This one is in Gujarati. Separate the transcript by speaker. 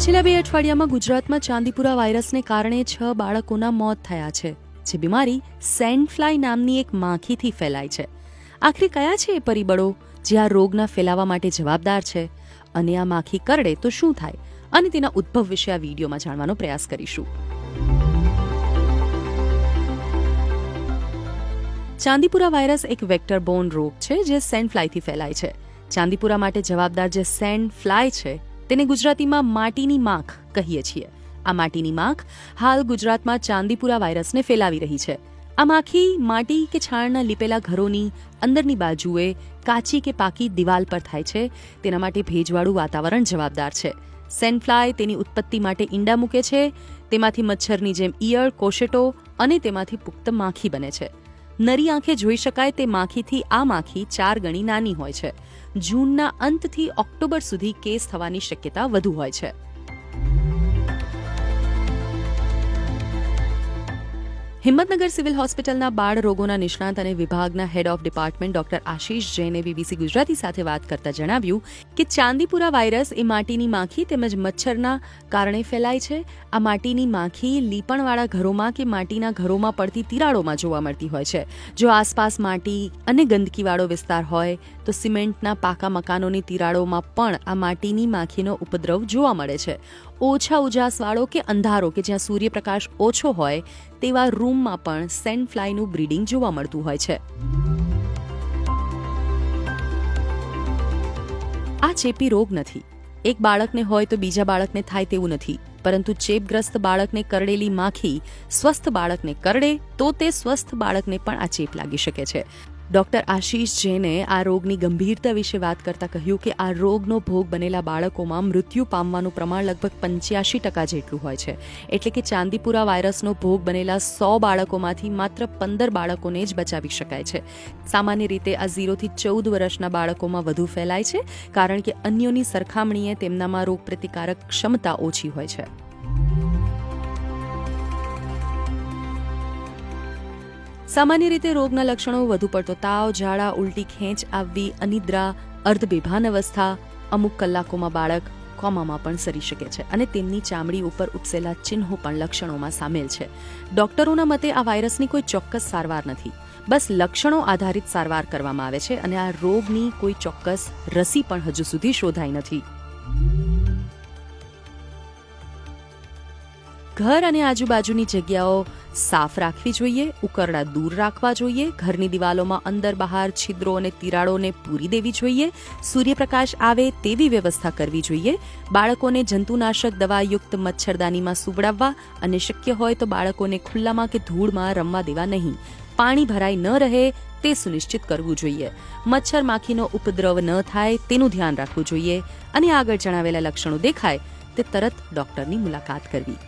Speaker 1: છેલ્લા 2 અઠવાડિયામાં ગુજરાતમાં ચાંદીપુરા વાયરસને કારણે 6 બાળકોના મોત થયા છે. જે બીમારી સેન્ડ ફ્લાય નામની એક માખીથી ફેલાય છે. આખરે કયા છે એ પરિબળો જે આ રોગના ફેલાવા માટે જવાબદાર છે, અને આ માખી કરડે તો શું થાય, અને તેના ઉદ્ભવ વિશે આ વિડીયોમાં જાણવાનો પ્રયાસ કરીશું. ચાંદીપુરા વાયરસ એક વેક્ટર બોર્ન રોગ છે જે સેન્ડ ફ્લાયથી ફેલાય છે. ચાંદીપુરા માટે જવાબદાર જે સેન્ડ ફ્લાય છે તેને ગુજરાતીમાં માટીની માખ કહીએ છીએ. આ માટીની માખ હાલ ગુજરાતમાં ચાંદીપુરા વાયરસને ફેલાવી રહી છે. આ માખી માટી કે છાણના લીપેલા ઘરોની અંદરની બાજુએ કાચી કે પાકી દિવાલ પર થાય છે. તેના માટે ભેજવાળું વાતાવરણ જવાબદાર છે. સેન્ડ ફ્લાય તેની ઉત્પત્તિ માટે ઈંડા મૂકે છે. તેમાંથી મચ્છરની જેમ ઈયળ, કોશેટો અને તેમાંથી પુખ્ત માખી બને છે. નરી આંખે જોઈ શકાય તે માખીથી આ માખી 4 ગણી નાની હોય છે. જૂનના અંતથી ઓક્ટોબર સુધી કેસ થવાની શક્યતા વધુ હોય છે. હિંમતનગર સિવિલ હોસ્પિટલના બાળ રોગોના નિષ્ણાત અને વિભાગના head of department doctor Ashish જૈને બીબીસી ગુજરાતી સાથે વાત કરતા જણાવ્યું કે ચાંદીપુરા વાયરસ એ માટીની માખી તેમજ મચ્છરના કારણે ફેલાય છે. આ માટીની માખી લીપણવાળા ઘરોમાં કે માટીના ઘરોમાં પડતી તિરાડોમાં જોવા મળતી હોય છે. જો આસપાસ માટી અને ગંદકીવાળો વિસ્તાર હોય તો સિમેન્ટના પાકા મકાનોની તિરાડોમાં પણ આ માટીની માખીનો ઉપદ્રવ જોવા મળે છે. ઓછા ઉજાસવાળો કે અંધારો કે જ્યાં સૂર્યપ્રકાશ ઓછો હોય તેવા રૂમમાં પણ સેન્ડ ફ્લાયનું બ્રીડિંગ જોવા મળતું હોય છે. આ ચેપી રોગ નથી. એક બાળકને હોય તો બીજા બાળકને થાય તેવું નથી, પરંતુ ચેપગ્રસ્ત બાળકને કરડેલી માખી સ્વસ્થ બાળકને કરડે તો તે સ્વસ્થ બાળકને પણ આ ચેપ લાગી શકે છે. ડોક્ટર આશીષ જૈને આ રોગની ગંભીરતા વિશે વાત કરતા કહ્યું કે આ રોગનો ભોગ બનેલા બાળકોમાં મૃત્યુ પામવાનું પ્રમાણ લગભગ 85% જેટલું હોય છે. એટલે કે ચાંદીપુરા વાયરસનો ભોગ બનેલા 100 બાળકોમાંથી માત્ર 15 બાળકોને જ બચાવી શકાય છે. સામાન્ય રીતે આ 0 થી 14 વર્ષના બાળકોમાં વધુ ફેલાય છે, કારણ કે અન્યોની સરખામણીએ તેમનામાં રોગ પ્રતિકારક ક્ષમતા ઓછી હોય છે. સામાન્ય રીતે રોગના લક્ષણો વધુ પડતો તાવ, ઝાડા, ઉલટી, ખેંચ આવવી, અનિદ્રા, અર્ધબેભાન અવસ્થા, અમુક કલાકોમાં બાળક કોમામાં પણ સરી શકે છે, અને તેમની ચામડી ઉપર ઉપસેલા ચિહ્નો પણ લક્ષણોમાં સામેલ છે. ડોક્ટરોના મતે આ વાયરસની કોઈ ચોક્કસ સારવાર નથી, બસ લક્ષણો આધારિત સારવાર કરવામાં આવે છે, અને આ રોગની કોઈ ચોક્કસ રસી પણ હજુ સુધી શોધાઈ નથી. ઘર અને આજુબાજુની જગ્યાઓ સાફ રાખવી જોઈએ, ઉકરડા દૂર રાખવા જોઈએ, ઘરની દિવાલોમાં અંદર બહાર છિદ્રો અને તિરાડોને પૂરી દેવી જોઈએ, સૂર્યપ્રકાશ આવે તેવી વ્યવસ્થા કરવી જોઈએ, બાળકોને જંતુનાશક દવાયુક્ત મચ્છરદાનીમાં સુવડાવવા, અને શક્ય હોય તો બાળકોને ખુલ્લામાં કે ધૂળમાં રમવા દેવા નહીં. પાણી ભરાઈ ન રહે તે સુનિશ્ચિત કરવું જોઈએ. મચ્છર માખીનો ઉપદ્રવ ન થાય તેનું ધ્યાન રાખવું જોઈએ, અને આગળ જણાવેલા લક્ષણો દેખાય તે તરત ડોક્ટરની મુલાકાત કરવી.